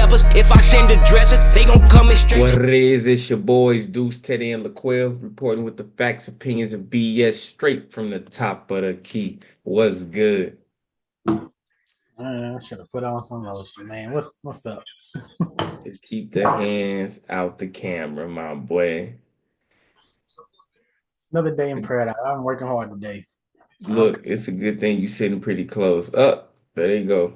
rappers. If I send addresses, they gon' come in straight. What it is, it's your boys Deuce, Teddy, and LaQuil reporting with the facts, opinions, and BS straight from the top of the key. What's good? I should have put on some lotion, man. What's up? Just keep the hands out the camera, my boy. Another day in paradise. I'm working hard today. Look, it's a good thing you sitting pretty close. Up, there you go.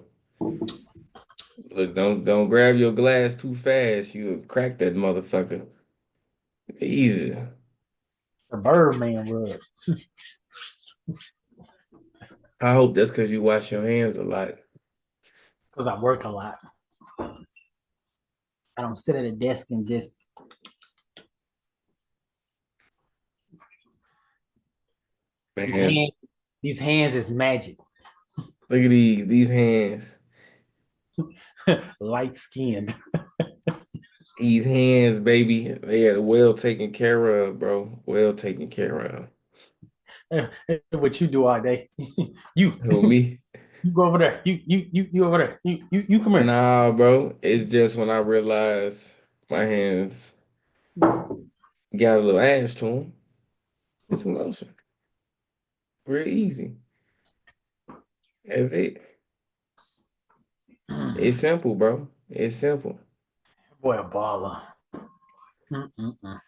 Look, don't grab your glass too fast. You'll crack that motherfucker. Easy. The Birdman rug. I hope that's because you wash your hands a lot. Because I work a lot. I don't sit at a desk and just these Man, hands. These hands is magic. look at these hands. Light skinned. These hands, baby, they are well taken care of, bro. Well taken care of. What you do all day? you Who me? you go over there. You over there. You come here. Nah, bro. It's just when I realized my hands got a little ass to them. It's some lotion. Real easy. That's it. It's simple, bro. It's simple. Boy, a baller. That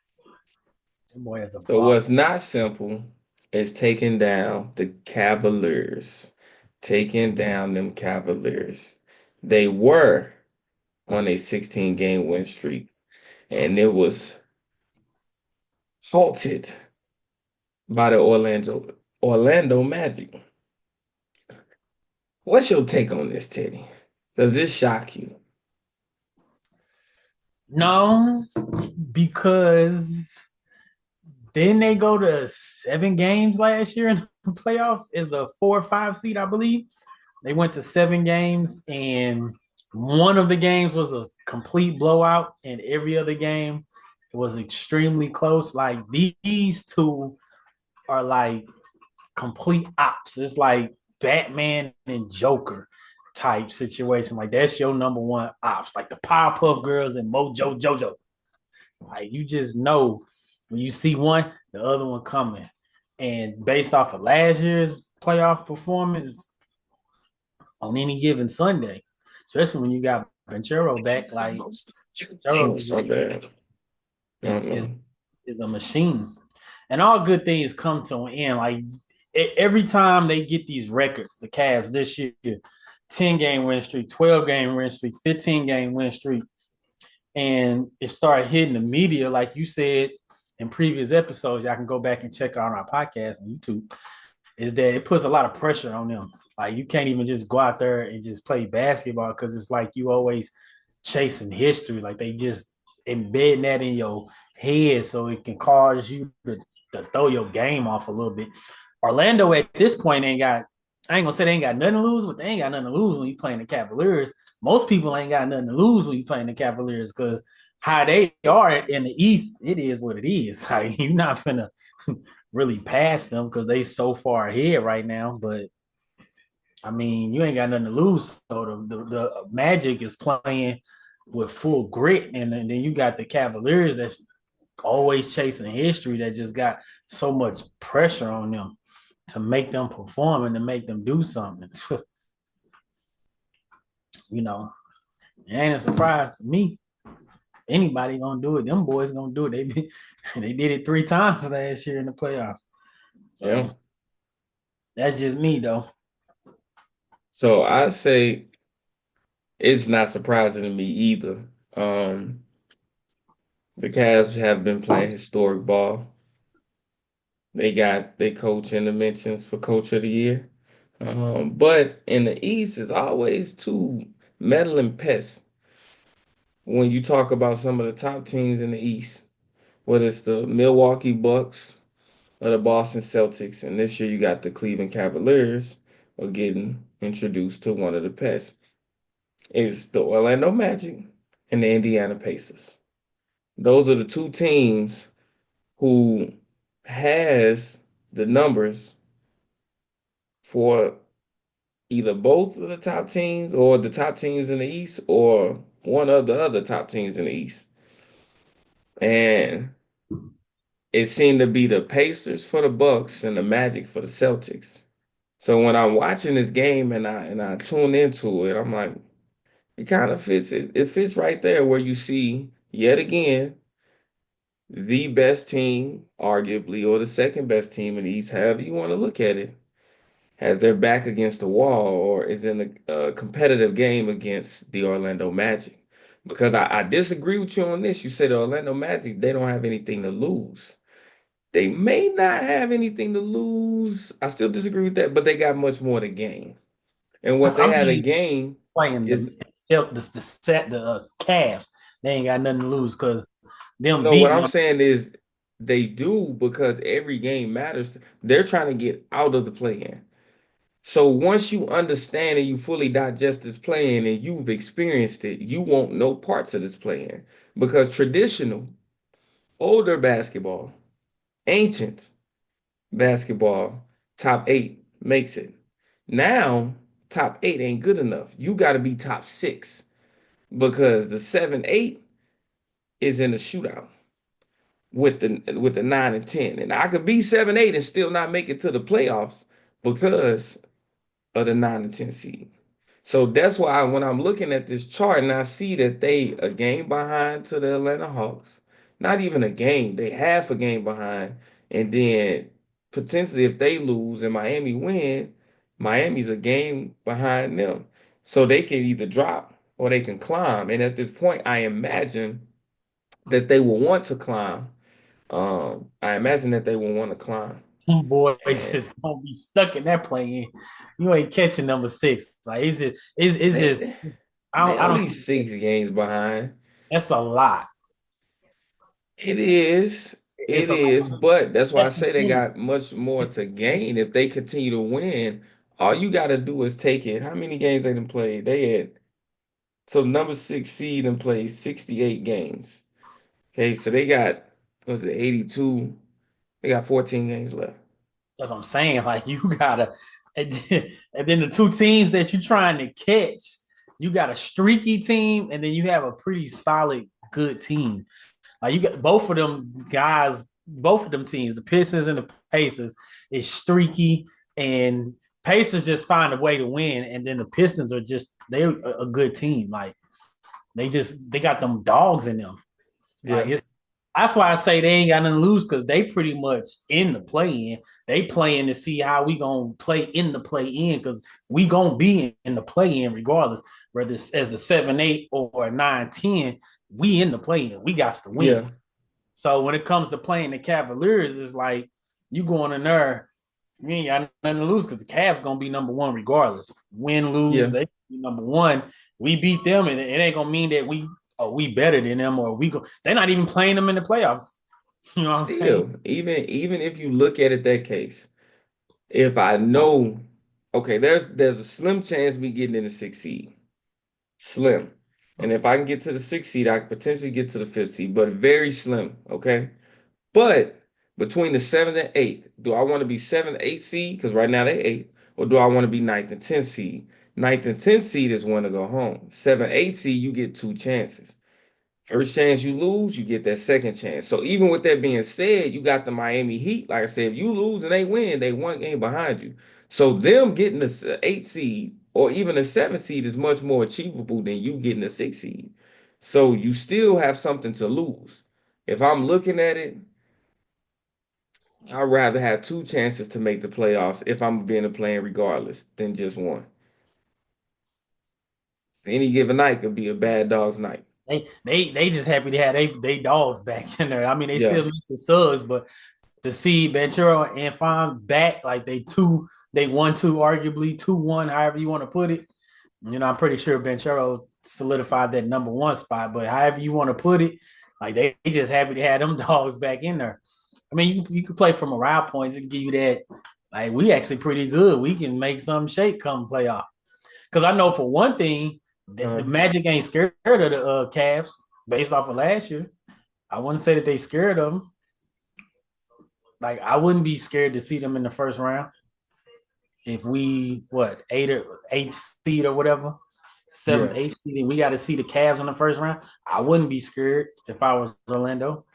boy is a So baller. what's not simple is taking down the Cavaliers. Taking down them Cavaliers. They were on a 16-game win streak, and it was halted by the Orlando Magic. What's your take on this, Teddy? Does this shock you? No, because didn't they go to 7 games last year in the playoffs? Is the 4 or 5 seed, I believe. They went to 7 games, and one of the games was a complete blowout, and every other game it was extremely close. Like these two are like complete ops. It's like Batman and Joker type situation. Like that's your number one ops. Like the Powerpuff Girls and Mojo Jojo. Like you just know when you see one, the other one coming. And based off of last year's playoff performance on any given Sunday, especially when you got Ventura back, like Ventura So bad. is, is is a machine. And all good things come to an end. Like every time they get these records, the Cavs this year, 10-game win streak, 12-game win streak, 15-game win streak, and it started hitting the media, like you said in previous episodes, y'all can go back and check out our podcast on YouTube, is that it puts a lot of pressure on them. Like you can't even just go out there and just play basketball because it's like you always chasing history. Like they just embedding that in your head so it can cause you to throw your game off a little bit. Orlando at this point ain't got, I ain't gonna say they ain't got nothing to lose, but they ain't got nothing to lose when you playing the Cavaliers. Most people ain't got nothing to lose when you playing the Cavaliers because how they are in the East, it is what it is. Like you're not finna really pass them because they so far ahead right now. But I mean, you ain't got nothing to lose. So the Magic is playing with full grit, and then you got the Cavaliers that's always chasing history that just got so much pressure on them to make them perform and to make them do something. You know, it ain't a surprise to me. Anybody gonna do it? Them boys gonna do it. They did it 3 times last year in the playoffs. So Yeah. that's just me though. So I say it's not surprising to me either. The Cavs have been playing historic ball. They got their coach in the mentions for Coach of the Year. But in the East, it's always two meddling pests when you talk about some of the top teams in the East, whether it's the Milwaukee Bucks or the Boston Celtics. And this year you got the Cleveland Cavaliers are getting introduced to one of the pests. It's the Orlando Magic and the Indiana Pacers. Those are the two teams who has the numbers for either both of the top teams or the top teams in the East or one of the other top teams in the East. And it seemed to be the Pacers for the Bucks and the Magic for the Celtics. So when I'm watching this game and I tune into it, I'm like, it kind of fits. It fits right there where you see yet again the best team, arguably, or the second best team in the East, however you want to look at it, has their back against the wall or is in a competitive game against the Orlando Magic. Because I disagree with you on this. You said the Orlando Magic, they don't have anything to lose. They may not have anything to lose. I still disagree with that, but they got much more to gain. And what they I had to mean, gain playing is the Cavs, they ain't got nothing to lose because them no, what beating I'm them. saying is they do because every game matters. They're trying to get out of the play-in. So once you understand and you fully digest this play-in and you've experienced it, you won't know parts of this play-in because traditional, older basketball, ancient basketball, top eight makes it. Now, top eight ain't good enough. You got to be top six because the 7, 8 is in a shootout with the 9 and 10. And I could be 7, 8 and still not make it to the playoffs because of the 9 and 10 seed. So that's why when I'm looking at this chart and I see that they a game behind to the Atlanta Hawks, not even a game, they half a game behind, and then potentially if they lose and Miami win, Miami's a game behind them. So they can either drop or they can climb. And at this point, I imagine that they will want to climb. I imagine that they will want to climb. Them boys And is gonna be stuck in that play-in. You ain't catching number six. Like it's they just they I don't only see that. 6 games behind. That's a lot. It is. It's It a is, lot. but that's why I That's the say they thing. got much more to gain if they continue to win. All you got to do is take it. How many games they done played? They had so number 6 seed and played 68 games. Okay, so they got was it 82? They got 14 games left. That's what I'm saying. Like you gotta, and then the two teams that you're trying to catch, you got a streaky team, and then you have a pretty solid, good team. Like you got both of them guys, both of them teams, the Pistons and the Pacers, is streaky, and Pacers just find a way to win, and then the Pistons are just they're a good team. Like they got them dogs in them. Like Yeah, it's that's why I say they ain't got nothing to lose because they pretty much in the play in. They playing to see how we gonna play in the play in because we gonna be in the play in regardless, whether it's as a 7, 8 or a 9, 10. We in the play in. We got to win. yeah, So when it comes to playing the Cavaliers, it's like you going in there, you ain't got nothing to lose because the Cavs gonna be number one regardless. Win, lose, yeah. they be number one. We beat them, and it ain't gonna mean that we better than them or we go. They're not even playing them in the playoffs. You know what I'm saying? Still, even if you look at it that case, if I know, okay, there's a slim chance me getting in the 6 seed. Slim. And if I can get to the 6 seed, I could potentially get to the 5th seed, but very slim. Okay. But between the 7th and 8th, do I want to be 7th, 8th seed? Because right now they 8. Or do I want to be 9th and 10th seed? 9th and 10th seed is one to go home. 7th, 8th seed, you get two chances. First chance you lose, you get that second chance. So even with that being said, you got the Miami Heat. Like I said, if you lose and they win, they one game behind you. So them getting the 8 seed or even a 7 seed is much more achievable than you getting a 6 seed. So you still have something to lose. If I'm looking at it, I'd rather have two chances to make the playoffs if I'm being a playing regardless than just one. Any given night could be a bad dog's night. They just happy to have they dogs back in there. I mean, they Yeah, still miss the subs, but to see Ventura and Fon back like they 1-2, arguably 2-1, however you want to put it. I'm pretty sure Ventura solidified that number one spot, but however you want to put it, like they just happy to have them dogs back in there. I mean, you could play from morale points and give you that. Like we actually pretty good. We can make some shake come playoff. Because I know for one thing, the uh, Magic ain't scared of the Cavs based off of last year. I wouldn't say that they scared of them. Like I wouldn't be scared to see them in the first round. if we eighth seed or whatever, seventh, Yeah. eighth seed, and we got to see the Cavs in the first round, I wouldn't be scared if I was Orlando.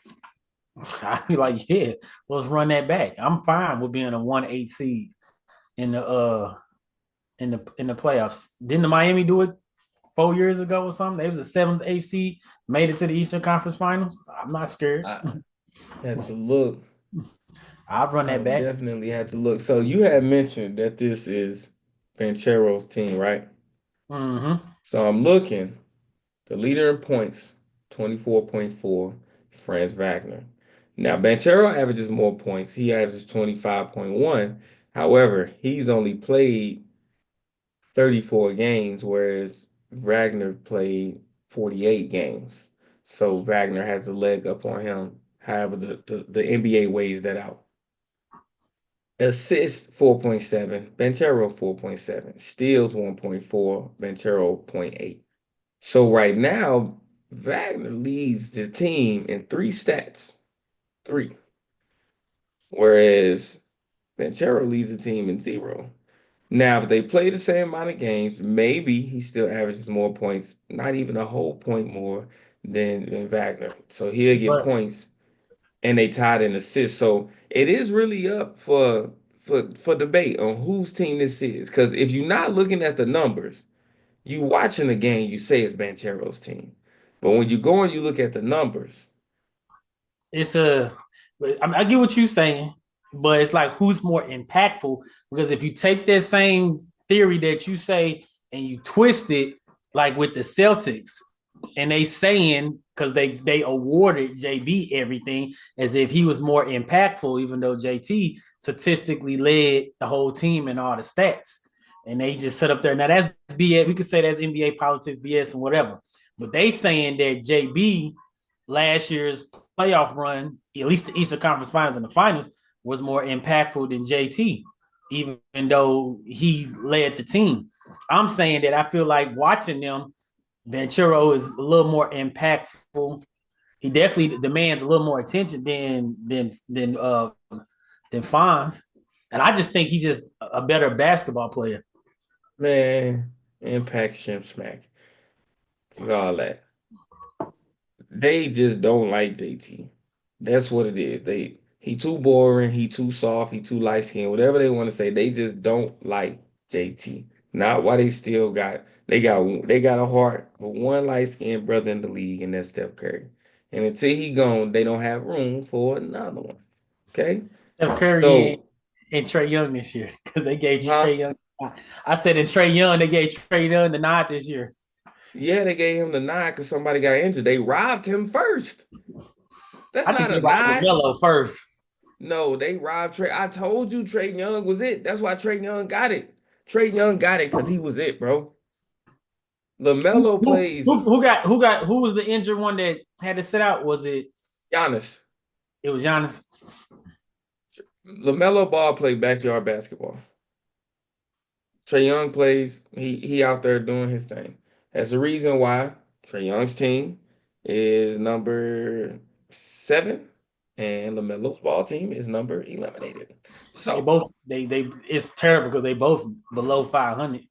I'd be like, yeah, let's run that back. I'm fine with being a 1-8 seed in the playoffs. Didn't the Miami do it 4 years ago or something? They was a seventh, eighth seed, made it to the Eastern Conference Finals. I'm not scared. I had to look. I'd run I that would back. definitely have to look. So you had mentioned that this is Banchero's team, right? Mm-hmm. So I'm looking. The leader in points, 24.4, Franz Wagner. Now, Banchero averages more points. He averages 25.1. However, he's only played 34 games, whereas Wagner played 48 games. So Wagner has a leg up on him. However, the NBA weighs that out. Assists 4.7, Banchero 4.7, steals 1.4, Banchero zero point 0.8. So right now, Wagner leads the team in three stats, three, whereas Banchero leads the team in zero. Now, if they play the same amount of games, maybe he still averages more points, not even a whole point more than Wagner. So he'll get But points, and they tied in assists. So it is really up for debate on whose team this is. Because if you're not looking at the numbers, you watching the game, you say it's Banchero's team. But when you go and you look at the numbers, it's a, I get what you're saying, but it's like who's more impactful? Because if you take that same theory that you say and you twist it, like with the Celtics, and they saying because they awarded JB everything as if he was more impactful, even though JT statistically led the whole team in all the stats. And they just set up there. Now that's BS. We could say that's NBA politics, BS, and whatever. But they saying that JB last year's playoff run, at least the Eastern Conference Finals and the Finals, was more impactful than JT, even though he led the team. I'm saying that I feel like watching them, Banchero is a little more impactful. He definitely demands a little more attention than Fonz, and I just think he's just a better basketball player. man, impact shim smack. Fuck all that. They just don't like JT. That's what it is. He too boring, he too soft, he too light skinned, whatever they want to say. They just don't like JT. Not why they still got a heart for one light skinned brother in the league, and that's Steph Curry. And until he gone, they don't have room for another one. Okay? Steph Curry So, and Trey Young this year because they gave huh? Trey Young. I said in Trey Young, they gave Trey Young the nod this year. Yeah, they gave him the nod because somebody got injured. They robbed him first. That's I think not they a robbed nod. LaMelo first. No, they robbed Trey. I told you Trey Young was it. That's why Trey Young got it. Trey Young got it because he was it, bro. Who, LaMelo who, plays who was the injured one that had to sit out? Was it? Giannis. It was Giannis. LaMelo Ball played backyard basketball. Trey Young plays, he out there doing his thing. That's the reason why Trey Young's team is number 7 and LaMelo's ball team is number eliminated. They So both they it's terrible because they both below 500,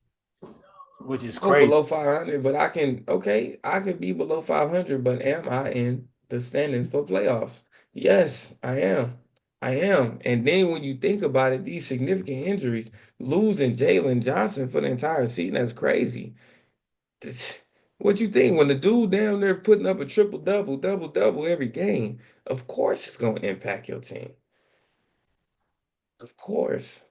which is oh, crazy. below 500, but I can be below 500, but am I in the standings for playoffs? Yes, I am. I am. And then when you think about it, these significant injuries, losing Jalen Johnson for the entire season, that's crazy. This- What you think when the dude down there putting up a triple double, double double every game? Of course, it's going to impact your team. Of course.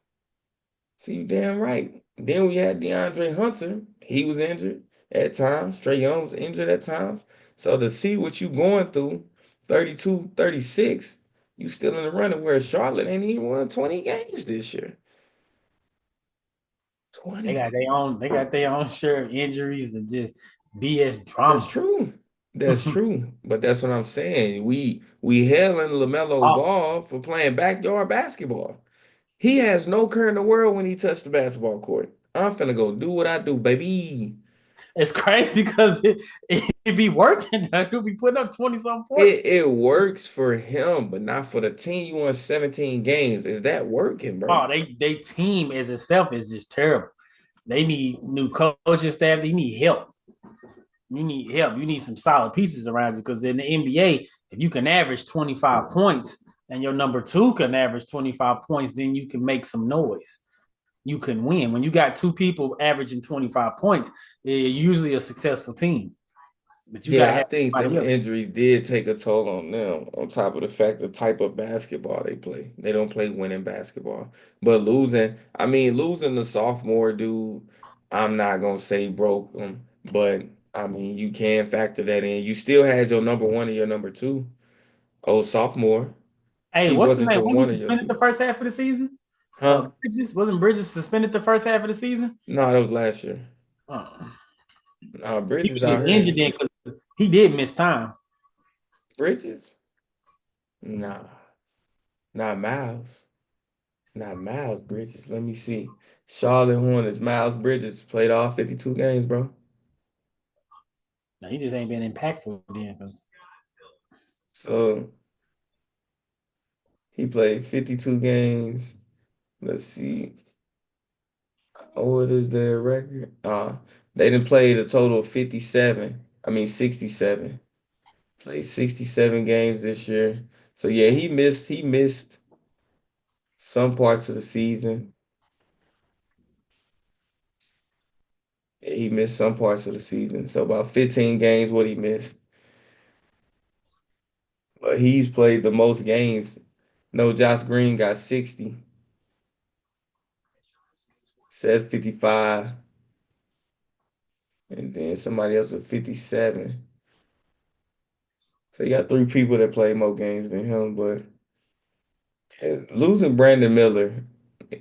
See, you damn right. Then we had DeAndre Hunter. He was injured at times. Trey Young was injured at times. So to see what you going through, 32, 36, you still in the running where Charlotte ain't even won 20 games this year. They 20. got their own. They got their own share of injuries and just BS That's drama. true. That's true. But that's what I'm saying. We hailing LaMelo Off. Ball for playing backyard basketball. He has no care in the world when he touched the basketball court. I'm finna go do what I do, baby. It's crazy because it be working. He'll be putting up 20-something points. It works for him, but not for the team. You won 17 games. Is that working, bro? Oh, they team as itself is just terrible. They need new coaching staff. They need help. You need help. You need some solid pieces around you because in the NBA, if you can average 25 points and your number two can average 25 points, then you can make some noise. You can win. When you got two people averaging 25 points, it's usually a successful team. But you got to Yeah, I have think them somebody else. injuries did take a toll on them, on top of the fact the type of basketball they play. They don't play winning basketball. But losing the sophomore dude, I'm not gonna say broke them, but I mean you can factor that in. You still had your number one and your number two. Oh, sophomore. Hey, He what's the wasn't name? your When he one or your suspended the two. first half of the season? Huh? Bridges suspended the first half of the season? No, that was last year. Uh, he Bridges was out getting injured here. then because he did miss time. Bridges? Nah, not Miles. Not Miles Bridges. Let me see. Charlotte Hornets. Miles Bridges played all 52 games, bro. Now, he just ain't been impactful then because So he played 52 games. Let's see. What is their record? They didn't play a total of 57. I mean 67. Played 67 games this year. So yeah, he missed some parts of the season. Yeah, he missed some parts of the season. So about 15 games what he missed. But he's played the most games. No, Josh Green got 60. Seth 55. And then somebody else with 57. So you got three people that play more games than him. But losing Brandon Miller,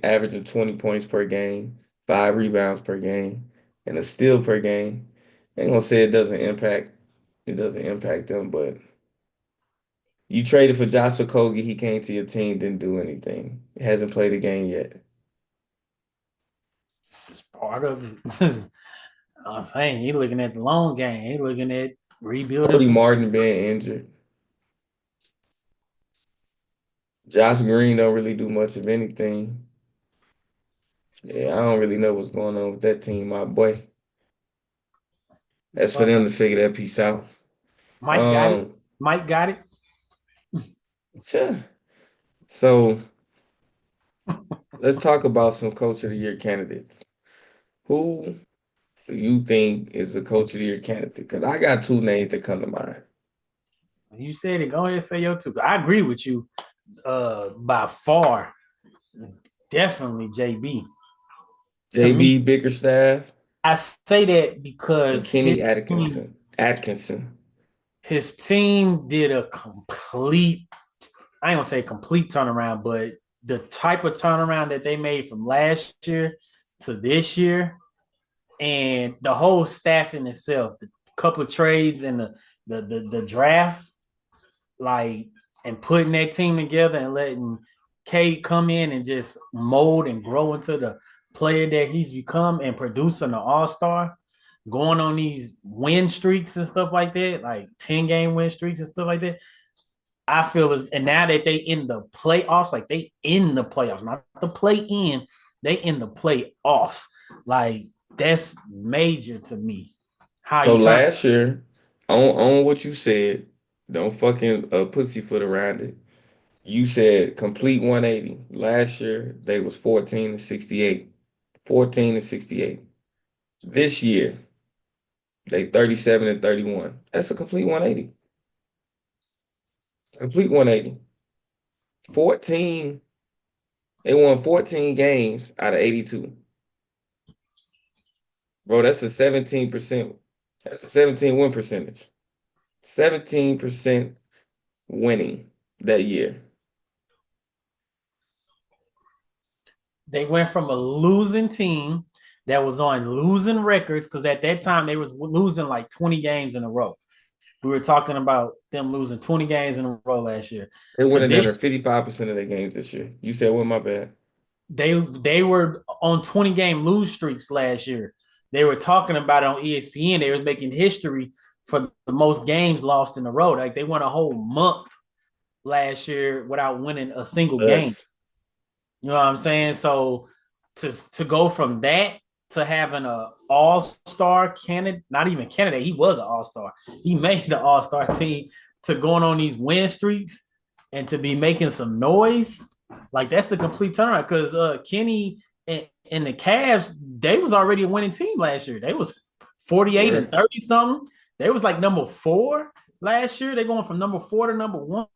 averaging 20 points per game, 5 rebounds per game, and a steal per game. I ain't gonna say it doesn't impact them, but you traded for Josh Okogie, he came to your team, didn't do anything. He hasn't played a game yet. this is part of it. I'm saying he looking at the long game. He looking at rebuilding Cody for Martin being injured. Josh Green don't really do much of anything. Yeah, I don't really know what's going on with that team, my boy. That's for but them to figure that piece out. Mike got it. Um, Mike got it. sure. So let's talk about some Coach of the Year candidates. Who do you think is the Coach of the Year candidate? Because I got two names that come to mind. You said it. Go ahead and say your two. I agree with you. By far, definitely JB. To me, JB Bickerstaff I say that and because Kenny Atkinson. his team did a complete, I ain't gonna say complete turnaround, but the type of turnaround that they made from last year to this year and the whole staff in itself, the couple of trades and the draft, like, and putting that team together and letting Kate come in and just mold and grow into the player that he's become and producing an all-star, going on these win streaks and stuff like that, like 10-game win streaks and stuff like that. I feel and now that they in the playoffs, like they in the playoffs, not the play in, they in the playoffs. Like that's major to me. How So you turn last year, on what you said, don't fucking pussyfoot around it. You said complete 180. Last year they was 14 and 68. 14 and 68. This year they 37 and 31. That's a complete 180. Complete 180. 14. They won 14 games out of 82. Bro, that's a 17%. That's a 17 win percentage. 17% winning that year. they went from a losing team that was on losing records because at that time they was losing like 20 games in a row. We were talking about them losing 20 games in a row last year. They To winning under this, 55% of their games this year. You said, well, my bad. they were on 20-game lose streaks last year They were talking about it on ESPN. They were making history for the most games lost in a row. Like they won a whole month last year without winning a single game. Us. You know what I'm saying? So to go from that to having a all-star candidate, not even candidate, he was an all-star. He made the all-star team to going on these win streaks and to be making some noise. Like that's a complete turnaround because Kenny and the Cavs, they was already a winning team last year. They was 48 and 30 something. They was like number 4 last year. They going from number 4 to number 1,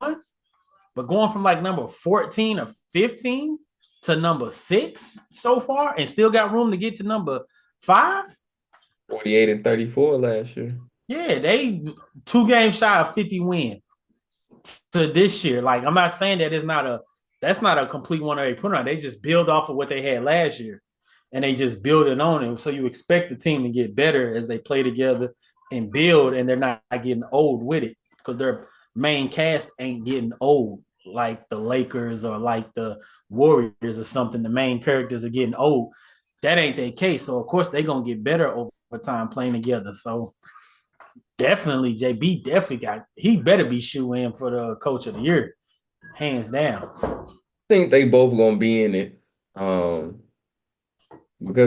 but going from like number 14 or 15 to number 6 so far, and still got room to get to number 5. 48 and 34 last year. Yeah, they 2 games shy of 50 win to this year. Like I'm not saying that that's not a complete one they put on. They just build off of what they had last year, and they just build it on it. So you expect the team to get better as they play together and build, and they're not getting old with it because their main cast ain't getting old like the Lakers or like the Warriors or something. The main characters are getting old. That ain't their case. So of course they're gonna get better over time playing together. So definitely JB he better be shoe in for the coach of the year, hands down. I think they both gonna be in it. Because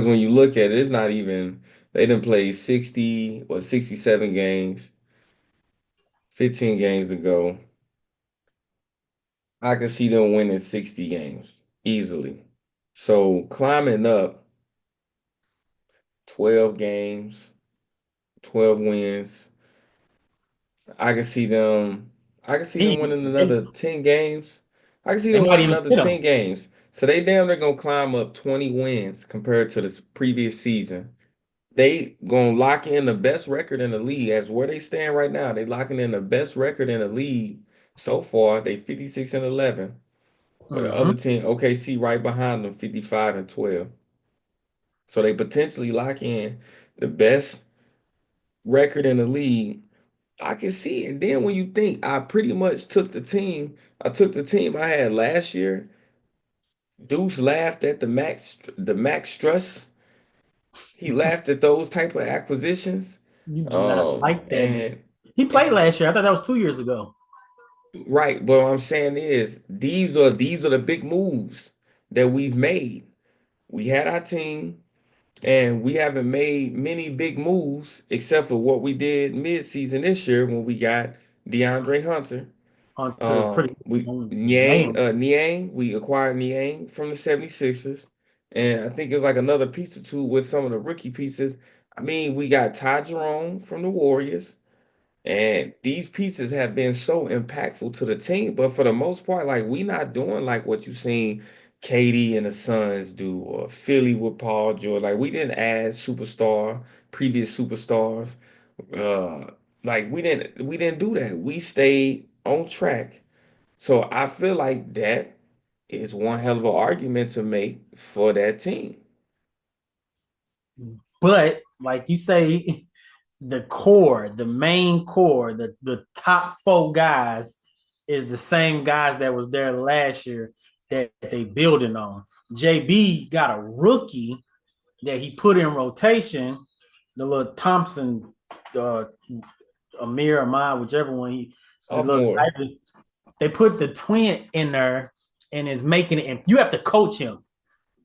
when you look at it, it's not even they didn't play 60 or 67 games, 15 games to go. I can see them winning 60 games easily. So climbing up 12 games, 12 wins. I can see them. I can see them winning They, another 10 games. I can see they them might winning even another hit them. 10 games. So they damn they're gonna climb up 20 wins compared to this previous season. They gonna lock in the best record in the league as where they stand right now. They locking in the best record in the league so far. They 56 and 11. With the other Mm-hmm. team, OKC right behind them, 55 and 12. So they potentially lock in the best record in the league. I can see. And then when you think I pretty much took the team I had last year. Deuce laughed at the Max Struss. He laughed at those type of acquisitions. You do not like that man. And He played last year. I thought that was 2 years ago. right, but what I'm saying is these are the big moves that we've made. We had our team, and we haven't made many big moves except for what we did mid-season this year when we got DeAndre Hunter. Hunter is pretty We name. Niang, we acquired Niang from the 76ers. And I think it was like another piece or two with some of the rookie pieces. I mean, we got Ty Jerome from the Warriors. And these pieces have been so impactful to the team, but for the most part, like we not doing like what you seen Katie and the Suns do, or Philly with Paul George. Like we didn't add previous superstars. Uh, like we didn't do that. We stayed on track. So I feel like that is one hell of an argument to make for that team. But like you say, the core, the main core, the top 4 guys is the same guys that was there last year that they building on. JB got a rookie that he put in rotation, the little Thompson, uh, Amir, Ahmad, whichever one he looked. Sophomore. They put the twin in there and is making it. And you have to coach him.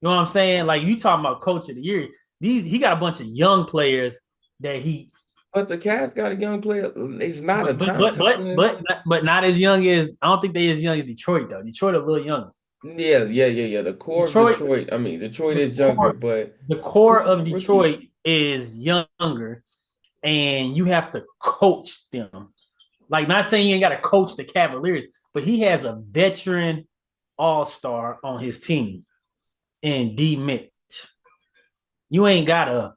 You know what I'm saying? Like you talking about coach of the year. He got a bunch of young players that he. But the Cavs got a young player. It's not a Thompson twin. But not as young as I don't think they as young as Detroit though. Detroit a little younger. Yeah. The core of Detroit. I mean, Detroit is younger, but the core who's of the Detroit rookie? is younger, and you have to coach them. Like, not saying you ain't got to coach the Cavaliers, but he has a veteran all-star on his team in D Mitch. You ain't got to,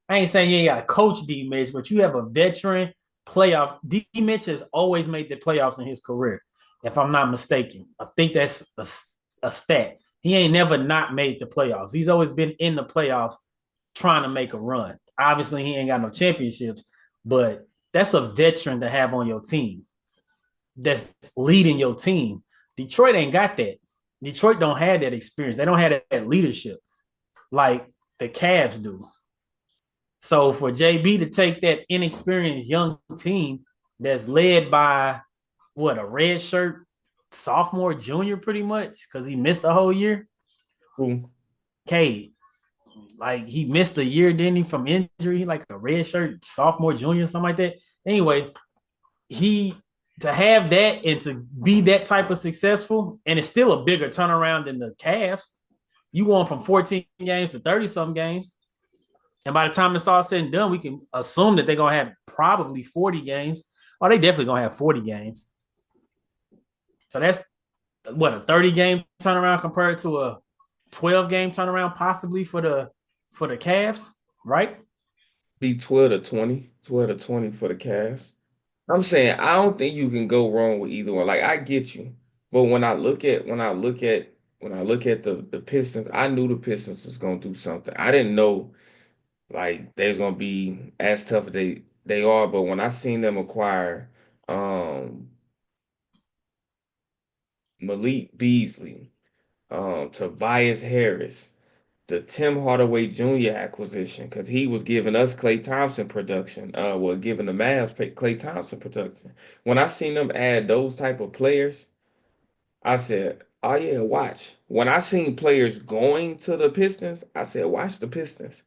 I ain't saying you ain't got to coach D Mitch, but you have a veteran playoff. D Mitch has always made the playoffs in his career, if I'm not mistaken. I think that's a stat. He ain't never not made the playoffs. He's always been in the playoffs trying to make a run. Obviously, he ain't got no championships, but that's a veteran to have on your team that's leading your team. Detroit ain't got that. Detroit don't have that experience. They don't have that leadership like the Cavs do. So for JB to take that inexperienced young team that's led by what, a red shirt sophomore, junior, pretty much, because he missed the whole year. Who? Cade, like he missed a year, didn't he, from injury, like a red shirt sophomore, junior, something like that. Anyway, he to have that and to be that type of successful, and it's still a bigger turnaround than the Cavs. You won from 14 games to 30 some games. And by the time it's all said and done, we can assume that they're going to have probably 40 games. Oh, they definitely going to have 40 games. So that's what, a 30 game turnaround compared to a 12 game turnaround possibly for the Cavs, right? Be 12 to 20, 12 to 20 for the Cavs. I'm saying I don't think you can go wrong with either one. Like I get you, but when I look at the Pistons, I knew the Pistons was gonna do something. I didn't know like they was gonna be as tough as they are, but when I seen them acquire um Malik Beasley, Tobias Harris, the Tim Hardaway Jr. acquisition, because he was giving us Klay Thompson production, giving the Mavs Klay Thompson production. When I seen them add those type of players, I said, "Oh yeah, watch." When I seen players going to the Pistons, I said, "Watch the Pistons."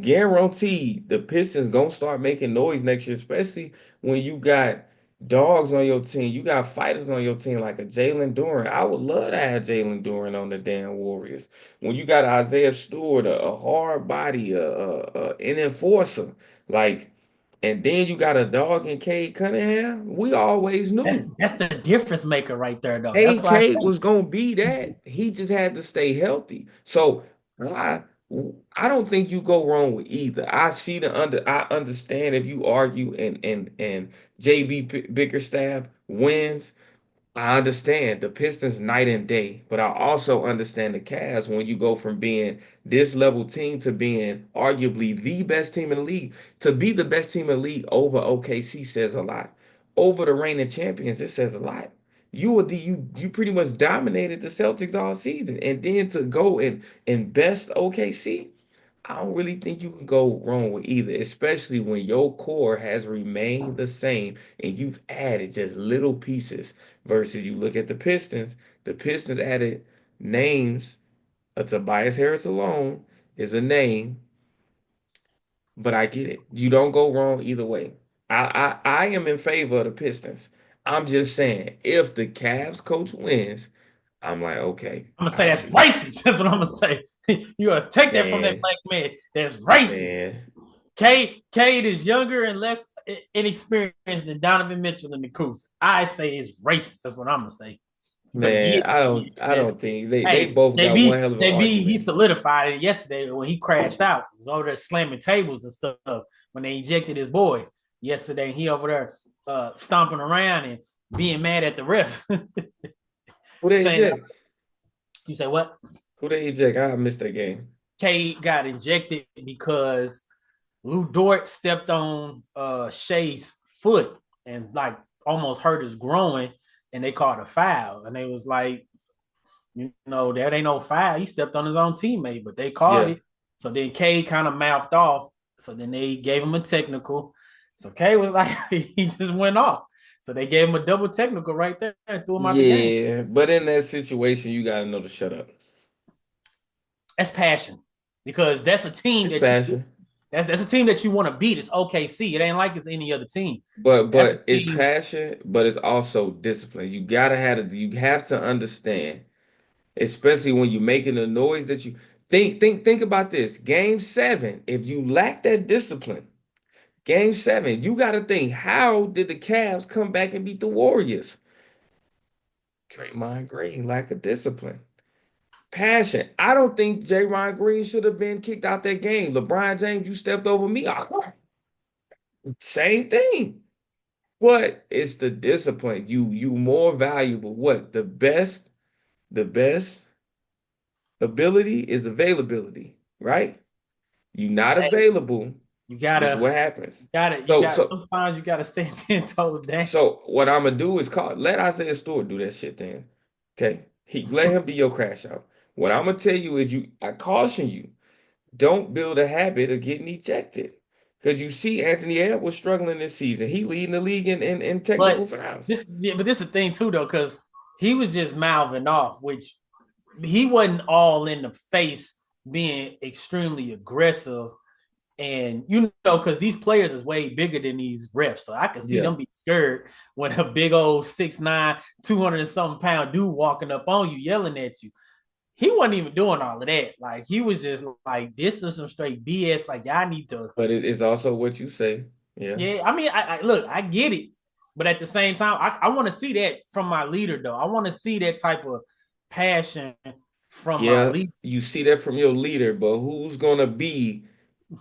Guaranteed, the Pistons gonna start making noise next year, especially when you got dogs on your team. You got fighters on your team like a Jalen Duren. I would love to have Jalen Duren on the damn Warriors. When you got Isaiah Stewart, a hard body, an enforcer, like, and then you got a dog in Cade Cunningham. We always knew. That's the difference maker right there, though. That's why I AK say was gonna be that. He just had to stay healthy. So I I don't think you go wrong with either. I understand if you argue and JB Bickerstaff wins. I understand the Pistons night and day, but I also understand the Cavs when you go from being this level team to being arguably the best team in the league. To be the best team in the league over OKC says a lot. Over the reigning champions, it says a lot. You pretty much dominated the Celtics all season, and then to go and best OKC. I don't really think you can go wrong with either, especially when your core has remained the same and you've added just little pieces versus you look at the Pistons added names. Tobias Harris alone is a name, but I get it. You don't go wrong either way. I am in favor of the Pistons. I'm just saying, if the Cavs coach wins, I'm like, okay, I'm gonna say I that's see. racist. That's what I'm gonna say. You gotta take that from that Man, black man. That's racist. man. Cade is younger and less inexperienced than Donovan Mitchell and the Kuz. I say it's racist. That's what I'm gonna say. You better Man, get I this. don't think they Hey, both got one hell of an He argument. solidified it yesterday when he crashed out. He was over there slamming tables and stuff when they ejected his boy yesterday. He over there stomping around and being mad at the ref. Who they Saying, eject? you say what? Who they eject? I missed that game. Cade got ejected because Lou Dort stepped on Shea's foot and like almost hurt his groin, and they called a foul. And they was like, that ain't no foul. He stepped on his own teammate, but they called Yeah, it. So then Cade kind of mouthed off. So then they gave him a technical. So Cade was like, he just went off. So they gave him a double technical right there and threw him out the game. yeah. But in that situation, you gotta know to shut up. That's passion, because that's a team It's that you passion, that's a team that you want to beat. It's OKC. It ain't like it's any other team. but That's a it's team. passion, but it's also discipline. You have to understand, especially when you're making the noise that you think about this. Game 7, if you lack that discipline, Game 7, you got to think, how did the Cavs come back and beat the Warriors? Draymond Green, lack of discipline. Passion. I don't think Draymond Green should have been kicked out that game. LeBron James, you stepped over me. Same thing. But it's the discipline. You more valuable. What? The best ability is availability, right? You not Hey, available. you This is gotta, what happens. you So got. so Sometimes you gotta stay 10 toes down. So what I'm gonna do is let Isaiah Stewart do that shit then. Okay. Let him be your crash out. What I'm gonna tell you is I caution you, don't build a habit of getting ejected. Because you see Anthony Edwards was struggling this season. He leading the league in technical But fouls. this is the thing too though, because he was just mouthing off, which he wasn't all in the face being extremely aggressive. And because these players is way bigger than these refs. So I can see Yeah. them be scared when a big old 6'9", 200 and something pound dude walking up on you, yelling at you. He wasn't even doing all of that. Like, he was just like, this is some straight BS. Like, y'all need to. But it is also what you say. Yeah. Yeah, I mean, I look, I get it. But at the same time, I want to see that from my leader, though. I want to see that type of passion from my Yeah, leader. you see that from your leader, but who's gonna be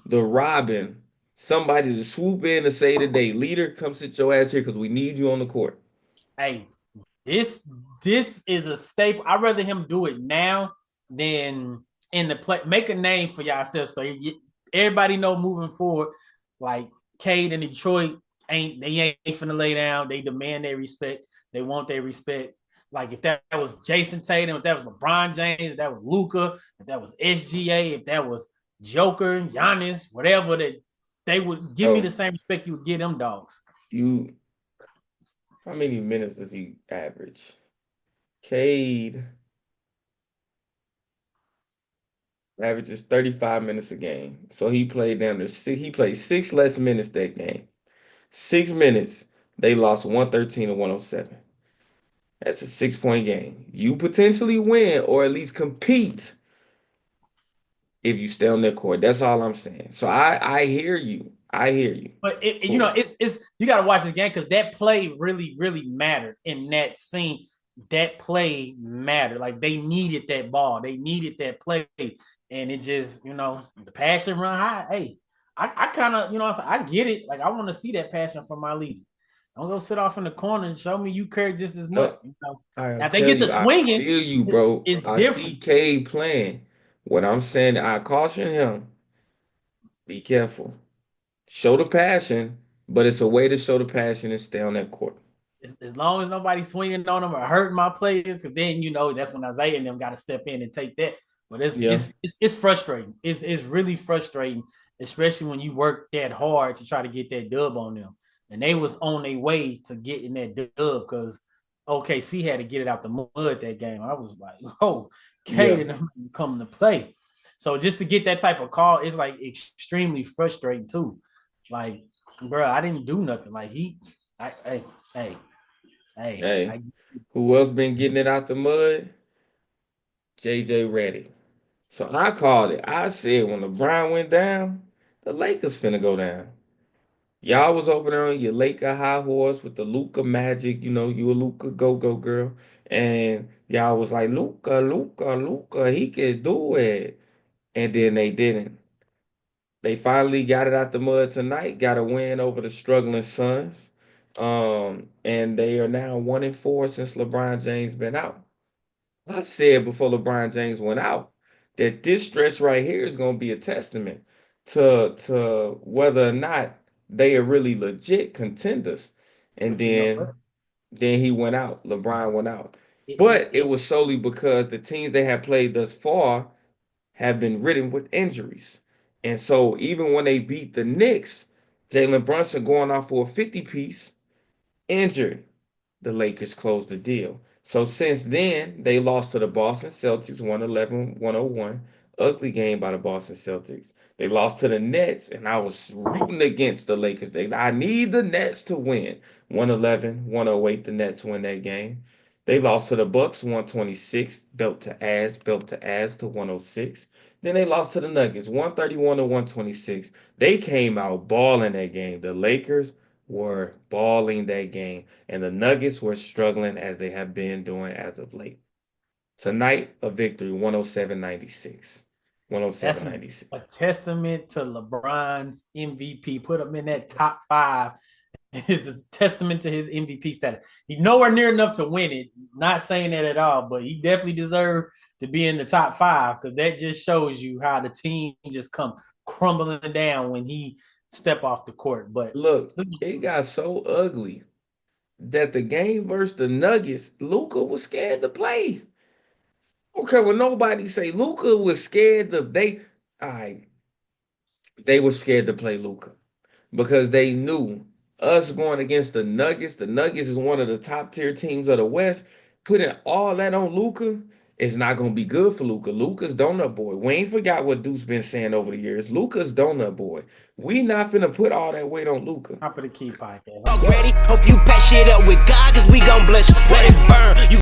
the Robin? Somebody to swoop in and say today, leader, come sit your ass here because we need you on the court. Hey, this is a staple. I'd rather him do it now than in the play. Make a name for yourself so everybody know moving forward. Like Cade and Detroit ain't finna lay down. They demand their respect. They want their respect. Like if that was Jason Tatum, if that was LeBron James, if that was Luka, if that was SGA, if that was Joker, Giannis, whatever, that they would give me the same respect you would give them dogs. How many minutes does he average? Cade averages 35 minutes a game. So he played he played 6 less minutes that game. 6 minutes, they lost 113 to 107. That's a 6-point game. You potentially win or at least compete if you stay on that court. That's all I'm saying. So I hear you. I hear you. But it's you got to watch the game because that play really mattered in that scene. That play mattered. Like they needed that ball. They needed that play, and it just the passion run high. Hey, I kind of I get it. Like I want to see that passion from my leader. Don't go sit off in the corner and show me you care just as much. No, Now if they get to swinging, I feel you, bro. it's I different. see Cade playing. What I'm saying, I caution him. Be careful. Show the passion, but it's a way to show the passion and stay on that court. As long as nobody's swinging on them or hurting my players, because then that's when Isaiah and them got to step in and take that. But it's frustrating. It's really frustrating, especially when you work that hard to try to get that dub on them. And they was on their way to getting that dub because OKC had to get it out the mud that game. I was like, oh, K and them coming to play. So just to get that type of call, it's like extremely frustrating too. Like, bro, I didn't do nothing. Like hey. Who else been getting it out the mud? JJ Redick. So I called it. I said when LeBron went down, the Lakers finna go down. Y'all was over there on your Laker high horse with the Luca magic. You know, you a Luca go girl. And y'all was like, Luca, he can do it. And then they didn't. They finally got it out the mud tonight, got a win over the struggling Suns. And they are now 1-4 since LeBron James been out. I said before LeBron James went out that this stretch right here is going to be a testament to whether or not they are really legit contenders. And then he went out. LeBron went out. But it was solely because the teams they have played thus far have been ridden with injuries. And so even when they beat the Knicks, Jalen Brunson going off for a 50-piece, injured. The Lakers closed the deal. So since then, they lost to the Boston Celtics 111-101. Ugly game by the Boston Celtics. They lost to the Nets, and I was rooting against the Lakers. I need the Nets to win. 111-108, the Nets win that game. They lost to the Bucks 126, belt to ass to 106. Then they lost to the Nuggets 131-126. They came out balling that game. The Lakers were balling that game, and the Nuggets were struggling as they have been doing as of late. Tonight, a victory 107-96. 107-96. A testament to LeBron's MVP. Put him in that top 5. It's a testament to his MVP status. He's nowhere near enough to win it. Not saying that at all, but he definitely deserved to be in the top 5 because that just shows you how the team just come crumbling down when he step off the court. But look, it got so ugly that the game versus the Nuggets, Luka was scared to play. Okay, well, nobody say Luka was scared to they were scared to play Luka. because they knew us going against the Nuggets. The Nuggets is one of the top tier teams of the West. Putting all that on Luka is not going to be good for Luka. Luka's donut boy. We ain't forgot what Duke's been saying over the years. Luka's donut boy. We not finna put all that weight on Luka. Top of the Key podcast. Ready? Hope you patch shit up with God, cause we gon' bless you. Let it burn. You